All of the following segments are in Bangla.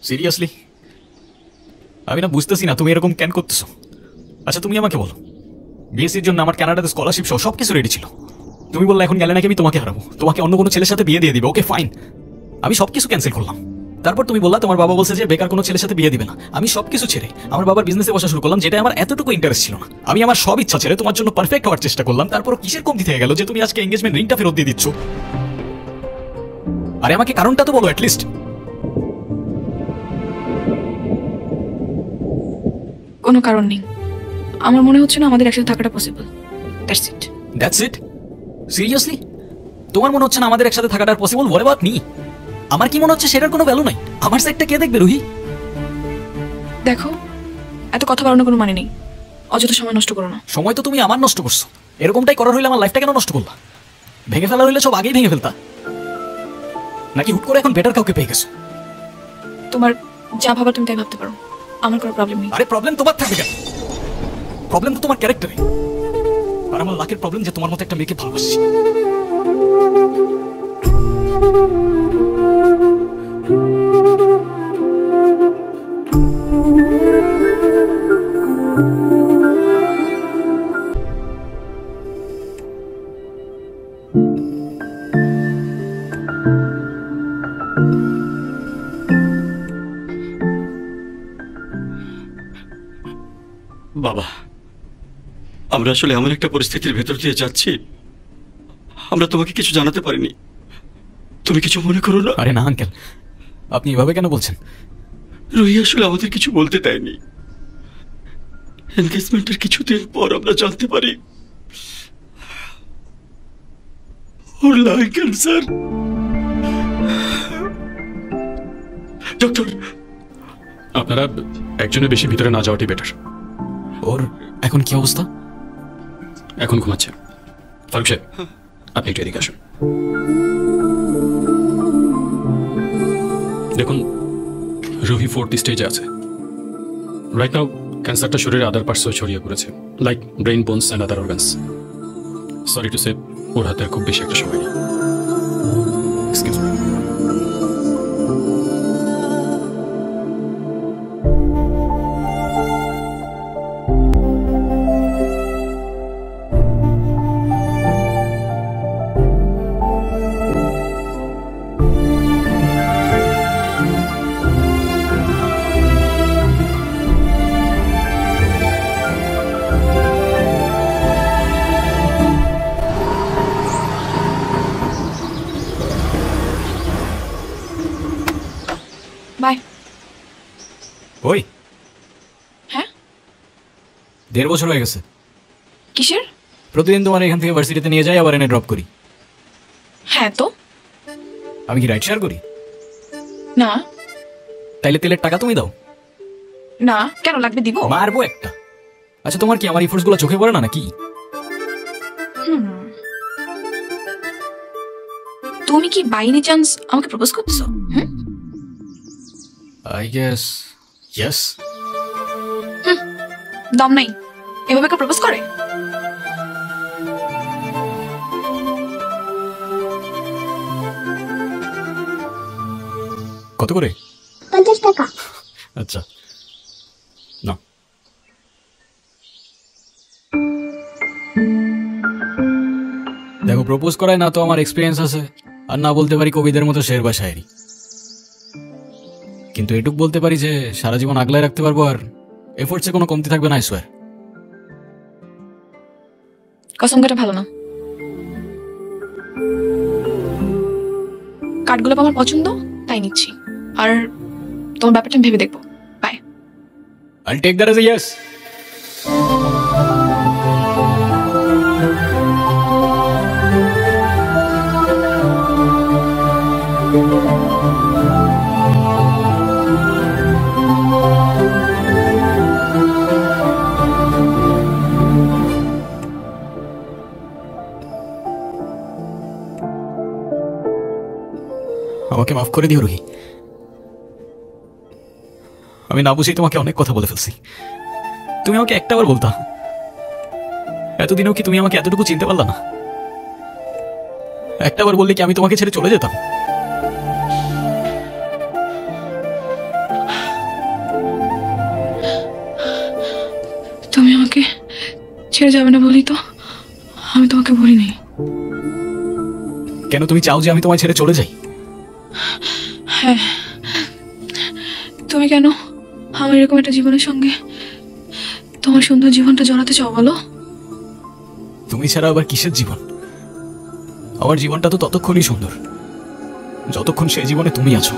সিরিয়াসলি আমি না বুঝতেছি না তুমি এরকম কেন করতেছো। আচ্ছা তুমি আমাকে বলো, বিএসসির জন্য আমার কানাডাতে স্কলারশিপ সহ সবকিছু রেডি ছিল। তুমি বললে এখন গেলে নাকি আমি তোমাকে হারাবো, তোমাকে অন্য কোনো ছেলের সাথে বিয়ে দিয়ে দিবে। ওকে ফাইন, আমি সবকিছু ক্যান্সেল করলাম। তারপর তুমি বললা তোমার বাবা বলছে যে বেকার কোনো ছেলের সাথে বিয়ে দিবে না। আমি সবকিছু ছেড়ে আমার বাবার বিজনেসে বসা শুরু করলাম, যেটা আমার এতটুকু ইন্টারেস্ট ছিল না। আমি আমার সব ইচ্ছা ছেড়ে তোমার জন্য পারফেক্ট হওয়ার চেষ্টা করলাম। তারপর কিসের কমতি থেকে গেল যে তুমি আজকে এঙ্গেজমেন্ট রিংটা ফেরত দিয়ে দিচ্ছ? আরে আমাকে কারণটা তো বলো অ্যাটলিস্ট। কোনো কারণ নেই, আমার মনে হচ্ছে না আমাদের একসাথে থাকাটা possible. That's it. That's it? Seriously তোমার মনে হচ্ছে না আমাদের একসাথে থাকাটা পসিবল? What about me? আমার কি মনে হচ্ছে সেটার কোনো ভ্যালু নাই? আমার সাইডটা কে দেখবে রুহি? দেখো, এত কথা বাড়ানোর কোনো মানে নেই, অযথা সময় নষ্ট করো না। সময় তো তুমি আমার নষ্ট করছো। এরকমটাই করার হইলে আমার লাইফটা কেন নষ্ট করলা? ভেঙে ফেলা হইলে সব আগেই ভেঙে ফেলতা, নাকি হুট করে এখন বেটার কাউকে পেয়ে গেছো? তোমার যা ভাবার তুমি তাই ভাবতে পারো, আমার কোনো প্রবলেম নেই। আরে প্রবলেম তোমার থাকবে কেন? প্রবলেম তো তোমার ক্যারেক্টারে। আর আমার লাকের প্রবলেম যে তোমার মতো একটা মেয়েকে ভালোবাসছি। বাবা, আমরা আসলে এমন একটা পরিস্থিতির ভেতর দিয়ে যাচ্ছি, আমরা তোমাকে কিছু জানাতে পারিনি। তুমি কিছু মনে করো না। আরে না আঙ্কেল, আপনি এভাবে কেন বলছেন? রুহি আসলে আমাদের কিছু বলতে দেয়নি। এনগেজমেন্টের কিছুদিন পর আমরা জানতে পারি ওর লাং ক্যান্সার। ডক্টর, আপনারা একজনের বেশি ভিতরে না যাওয়াটাই বেটার। ওর এখন কি অবস্থা? এখন ঘুমাচ্ছে। ফারুক সাহেব, আপনি একটু এদিকে আসুন। দেখুন, রুহি 4th স্টেজে আছে। রাইট নাও ক্যান্সারটা শরীরে আদার পার্টসও ছড়িয়ে পড়েছে, like brain, bones and other organs. Sorry to say, ওর হাতে আর খুব বেশি একটা সময় নেই। Excuse me. বাই। ওই হ্যাঁ, 1.5 বছর হয়ে গেছে। কিসের? প্রতিদিন তোমার এখান থেকে ভার্সিটিতে নিয়ে যাই, আবার এনে ড্রপ করি। হ্যাঁ তো। আমি কি রাইড শেয়ার করি? না। তাইলে তেলের টাকা তুমি দাও। না, কেন লাগবে? দিব। মারবো একটা। আচ্ছা তোমার কি আমার ইফোর্টস গুলো চোখে পড়ে না নাকি? তুমি কি বাই এনি চান্স আমাকে প্রপোজ করতেছো? I guess yes. দম নাই, এভাবে কেউ প্রপোজ করে? কত করে? 50 টাকা। আচ্ছা না, দেখো প্রপোজ করায় না তো আমার এক্সপিরিয়েন্স আছে, আর না বলতে পারি কবিদের মতো শের বা শায়েরি, কিন্তু এটুক বলতে পারি যে সারা জীবন আগলায় রাখতে পারবো, আর এফোর্টসে কোনো কমতি থাকবে না। I swear. কসম কাটা ভালো না। কাঠগোলাপ আমার পছন্দ, তাই নিচ্ছি। আর তোমার ব্যাপারটা আমি ভেবে দেখবো। By. I'll take that as a yes. আমাকে মাফ করে দিও রুহি, আমি না বুঝেই তোমাকে অনেক কথা বলে ফেলছি। তুমি আমাকে একটাবার বলতা, এতদিনেও কি তুমি আমাকে এতটুকু চিনতে পারলা না? একটাবার বললে কি আমি তোমাকে ছেড়ে চলে যেতাম? ছেড়ে যাবে না বলি তো আমি তোমাকে বলিনি। কেন তুমি চাও যে আমি তোমায় ছেড়ে চলে যাই? হ্যাঁ, তুমি কেন আমার এরকম একটা জীবনের সঙ্গে তোমার সুন্দর জীবনটা জড়াতে চাও বলো? তুমি ছাড়া আবার কিসের জীবন? আমার জীবনটা তো ততক্ষণই সুন্দর যতক্ষণ সেই জীবনে তুমি আছো।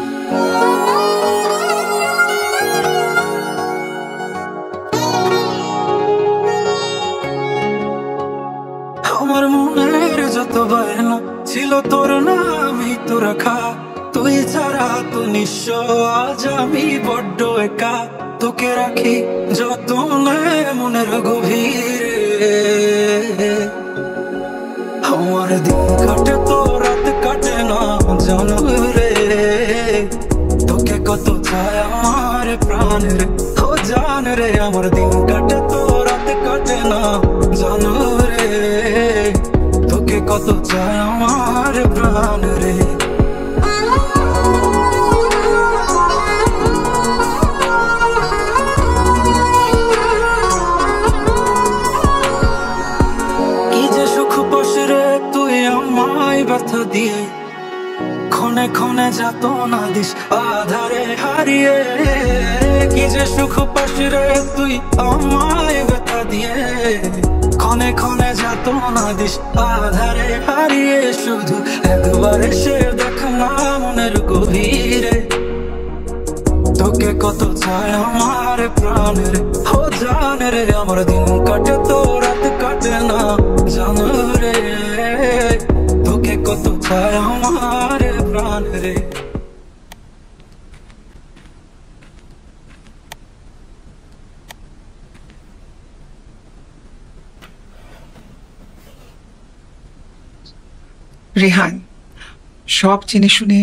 আমার মনের যত বায়না ছিল তোর নামই তো রাখা, তুই ছাড়া তো নিঃস্ব আজ আমি বড্ড একা। তোকে রাখি যতনে মনের গভীরে, আমার দিন কাটে তো রাত কাটে না জানো রে। তোকে কত চায় আমার প্রাণ রে, ও জান রে। আমার দিন কাটে তো রাত কাটে না জানো রে। তোকে কত চায় আমার প্রাণ রে। কি যে সুখ পাস রে তুই আমায় ব্যথা দিয়ে, ক্ষণে ক্ষণে যাত না দিস আধারে হারিয়ে। কি যে সুখ পাস রে তুই আমায় ব্যথা দিয়ে, ক্ষণে ক্ষণে যাত না দিস আধারে হারিয়ে। শুধু একবার এসে দেখ না মনের গভীরে, তোকে কত চায় আমার প্রাণ রে, ও জান রে। আমার দিন কাটে তো রাত কাটে না জানো রে। তোকে কত চায় আমার প্রাণ রে। রেহান, সব জেনে শুনে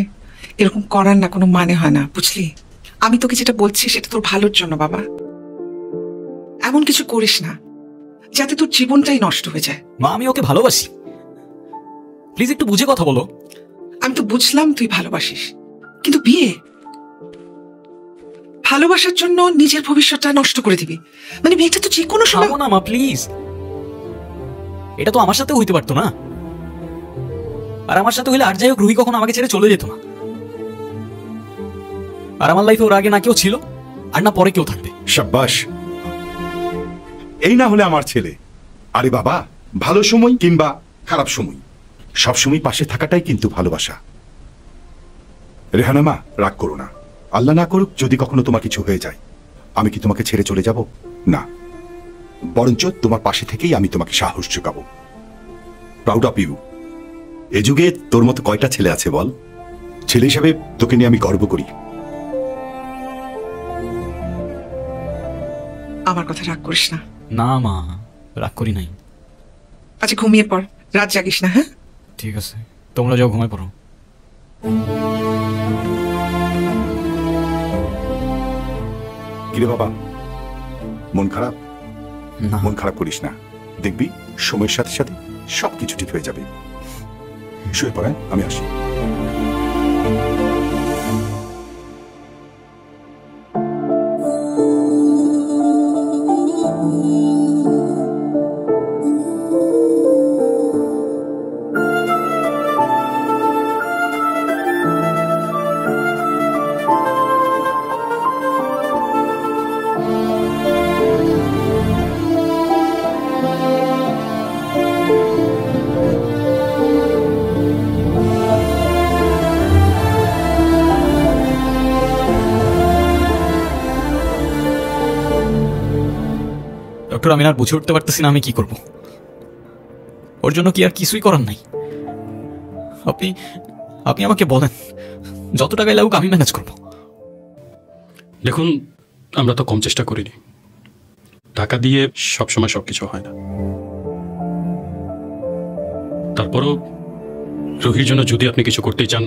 এরকম করার না কোনো মানে হয় না, বুঝলি? আমি তোকে যেটা বলছি সেটা তোর ভালোর জন্য বাবা। এমন কিছু করিস না যাতে তোর জীবনটাই নষ্ট হয়ে যায়। মা, আমি ওকে ভালোবাসি, প্লিজ একটু বুঝে কথা বলো। আমি তো বুঝলাম তুই ভালোবাসিস, কিন্তু বিয়ে ভালোবাসার জন্য নিজের ভবিষ্যৎটা নষ্ট করে দিবি মানে মেয়েটা তো যে কোনো সময়। না মা, প্লিজ, এটা তো আমার সাথেও হইতে পারতো না। আর আমার সাথে হইলে আর যাই হোক রুহি কখন আমাকে ছেড়ে চলে যেত না। আর আমার লাইফে ওর আগে না কেউ ছিল আর না পরে কেউ থাকবে। শাবাশ, এই না হলে আমার ছেলে। আরে বাবা, ভালো সময় কিংবা খারাপ সময় সবসময় পাশে থাকাটাই কিন্তু ভালোবাসা। রেহানা মা, রাগ করো না। আল্লাহ না করুক যদি কখনো তোমার কিছু হয়ে যায়, আমি কি তোমাকে ছেড়ে চলে যাব? না, বরঞ্চ তোমার পাশে থেকেই আমি তোমাকে সাহস যোগাবো। Proud of you. এ যুগে তোর মতো কয়টা ছেলে আছে বল? ছেলে হিসাবে তোকে নিয়ে আমি গর্ব করি। আমার কথা রাগ করিস না। না মা, রাগ করি নাই। আচ্ছা ঘুমিয়ে পড়, রাত জাগিস না। হ্যাঁ ঠিক আছে, তোমরা যাও ঘুমায় পড়ো। কিরে বাবা, মন খারাপ? না, মন খারাপ করিস না, দেখবি সময়ের সাথে সাথে সবকিছু ঠিক হয়ে যাবে। শুয়ে পড়ায়, আমি আসি। ডক্টর, আমি আর বুঝে উঠতে পারতেছি না আমি কি করব। ওর জন্য কি আর কিছুই করার নাই? আপনি আপনি আমাকে বলেন, যত টাকাই লাগুক আমি ম্যানেজ করব। দেখুন, আমরা তো কম চেষ্টা করিনি। টাকা দিয়ে সবসময় সবকিছু হয় না। তারপরও রুহির জন্য যদি আপনি কিছু করতেই চান,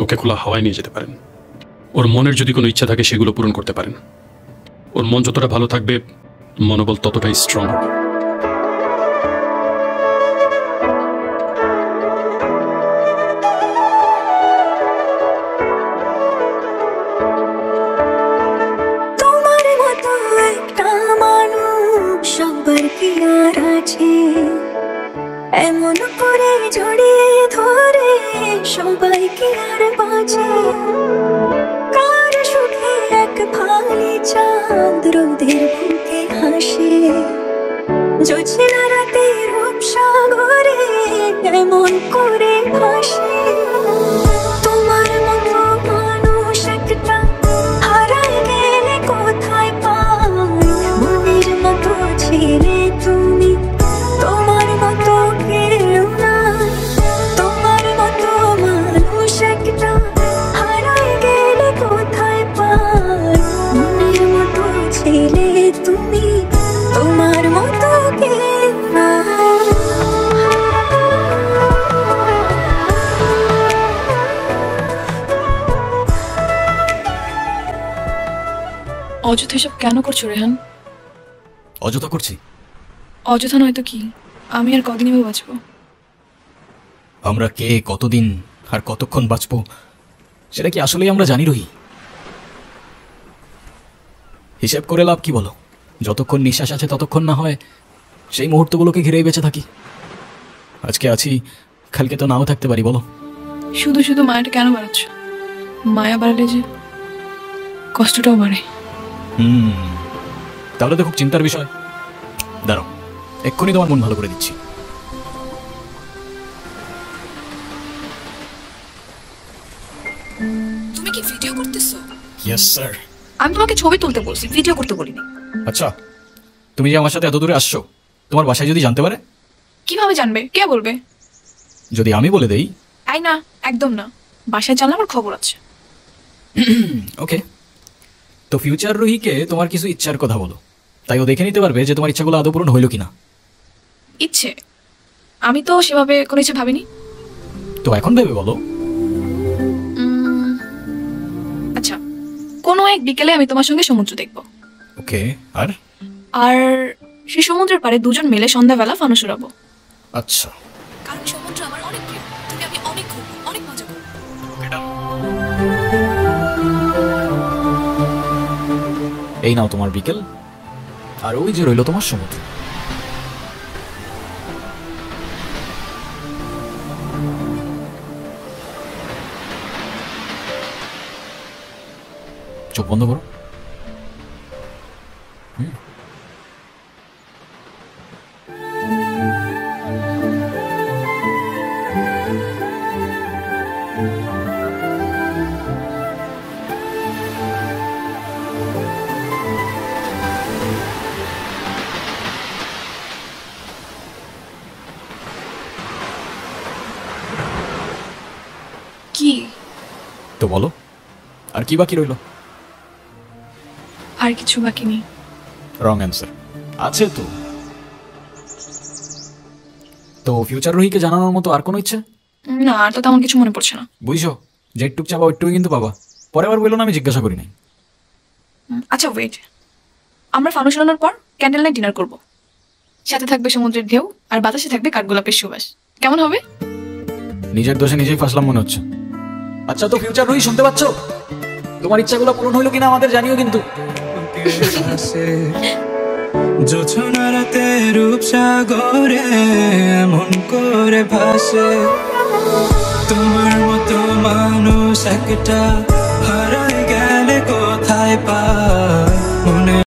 ওকে খোলা হাওয়ায় নিয়ে যেতে পারেন। ওর মনের যদি কোনো ইচ্ছা থাকে সেগুলো পূরণ করতে পারেন। ওর মন যতটা ভালো থাকবে, মনোবল ততটাই স্ট্রং হবে। তোমার মতো একটা মানুষ সবার কি আর মাঝে এমন করে জড়িয়ে ধরে সবাইকে আর বাঁচে কার সুখে এক ভালি চাঁদ রোদের বুকে হাসে জোছনা রাতে রূপসাগরে এমন করে ভাসে তোমার মতো মানুষ একটা হারায় গেলে কোথায় পাই মনের মতো ছেলে তুমি তোমার মতো কেউ নাই তোমার মতো মানুষ একটা হারায় গেলে কোথায় পাই মনের মতো ছেলে তুমি তোমার মতো কেউ নাই অযথা এসব কেন করছো রেহান? অযথা করছি? অযথা নয়তো কি? আমি আর কদিন এভাবে বাঁচবো? আমরা কে, কতদিন আর কতক্ষণ বাঁচবো সেটা কি আসলেই আমরা জানি রহি? হিসেব করে লাভ কি বলো? যতক্ষণ নিঃশ্বাস আছে ততক্ষণ না হয় সেই মুহূর্তগুলোকে ঘিরেই বেঁচে থাকি। আজকে আছি, কালকে তো নাও থাকতে পারি, বলো? শুধু শুধু মায়াটা কেন বাড়াচ্ছ? মায়া বাড়ালে যে কষ্টটাও বাড়ে। তাহলে তো খুব চিন্তার বিষয়। দাঁড়াও, এক্ষুনি তোমার মন ভালো করে দিচ্ছি। তুমি কি ভিডিও করতেছো? Yes sir. আমি তোমাকে ছবি তুলতে বলছি, ভিডিও করতে বলিনি। আচ্ছা, তুমি যে আমার সাথে এত দূরে আসছো, তোমার বাসায় যদি জানতে পারে? কিভাবে জানবে? কে বলবে? যদি আমি বলে দেই? আই না, একদম না। বাসায় জানলে আমার খবর আছে। ওকে, তো ফিউচার রুহিকে তোমার কিছু ইচ্ছার কথা বলো, তাই ও দেখে নিতে পারবে যে তোমার ইচ্ছাগুলো আদৌ পূরণ হইল কিনা। ইচ্ছে? আমি তো সেভাবে কোনো ইচ্ছে ভাবিনি। তো এখন ভেবে বলো। আচ্ছা, কোনো এক বিকেলে আমি তোমার সঙ্গে সমুদ্র দেখবো। ওকে, আর? আর সেই সমুদ্রের পাড়ে দুজন মিলে সন্ধ্যাবেলা ফানুস উড়াবো। আচ্ছা, কারণ সমুদ্র আমার অনেক প্রিয়। তুমি আমি অনেক ঘুরবো, অনেক মজা করবো। এই নাও তোমার বিকেল, আর ওই যে রইল তোমার সমুদ্র। চোখ বন্ধ করো। কি? তো বলো, আর কি বাকি রইল? আর কিছু বাকি নেই। Wrong answer. আছে তো। তো ফিউচার রুহিকে জানানোর মতো আর কোনো ইচ্ছে? না, আর তো তেমন কিছু মনে পড়ছে না। বুঝছো, যেটুক চাবা ওইটুকুই কিন্তু পাবা। পরে আবার বললো না আমি জিজ্ঞাসা করি নাই। আচ্ছা ওয়েট, আমরা ফানুস উড়ানোর পর ক্যান্ডেল নাইট ডিনার করবো। সাথে থাকবে সমুদ্রের ঢেউ, আর বাতাসে থাকবে কাঠগোলাপের সুবাস। কেমন হবে? নিজের দোষে নিজেই ফাসলাম মনে হচ্ছে। আচ্ছা, তো ফিউচার রুহি শুনতে পাচ্ছ? তোমার ইচ্ছাগুলো পূরণ হইলো কিনা আমাদের জানিও কিন্তু। জোছনা রাতে রূপসাগরে এমন করে ভাসে তোমার মতো মানুষ একটা হারায় গেলে কোথায় পায়